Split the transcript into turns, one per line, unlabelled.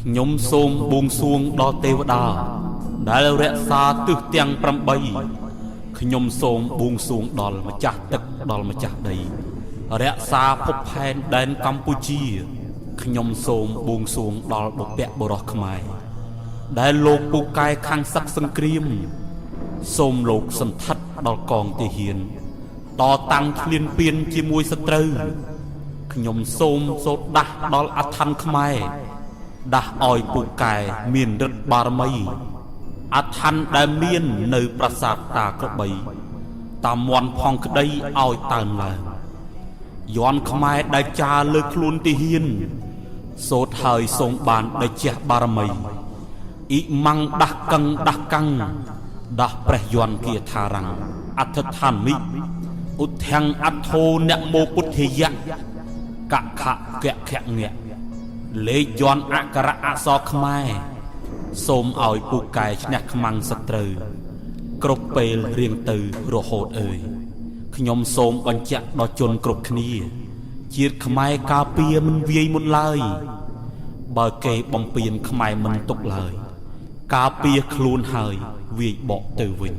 ខ្ញុំសូមបួងសួងដល់ទេវតាដែលរក្សាទិសទាំង8ខ្ញុំសូមបួងសួងដល់ម្ចាស់ទឹកដល់ម្ចាស់ដីរក្សាភពផែនដែនកម្ពុជាខ្ញុំសូមបួងសួងដល់បុព្វបុរសខ្មែរដែលលោកពូកែខាងសឹកសង្គ្រាមសូមលោកសន្ធិដ្ឋដល់កងទាហានតតាំងឃ្លានពៀនជាមួយសត្រូវខ្ញុំសូមសូត្រដាស់ដល់អធិនខ្មែរដាស់ឲ្យពូកែមានឫទ្ធិបារមីអធិនដែលមាននៅប្រាសាទតាក្របីតាមន់ផងក្តីឲ្យតើនឡើងយន់ខ្មែរដែលចាលើខ្លួនទាហានសូត្រហើយសូមបានដែលជះបារមីអ៊ីម៉ាំងដាស់កឹងដាស់កាំងដាស់ព្រះយន់គាថារាំងអធិដ្ឋាមិឧទ្ធាំងអធោអ្នកមោពុទ្ធិយៈកខៈកខៈងៈលេខយន់អក្សរអក្សរខ្មែរសូមឲ្យពូកែឈ្នះខ្មាំងសត្រូវគ្រប់ពេលរៀងទៅរហូតអើយខ្ញុំសូមបញ្ជាក់ដល់ជនគ្រប់គ្នាជាតិខ្មែរការពារមិនវាយមុនឡើយបើគេបំពេញខ្មែរមិនទុកឡើយការពារខ្លួនហើយវាយបកទៅវិញ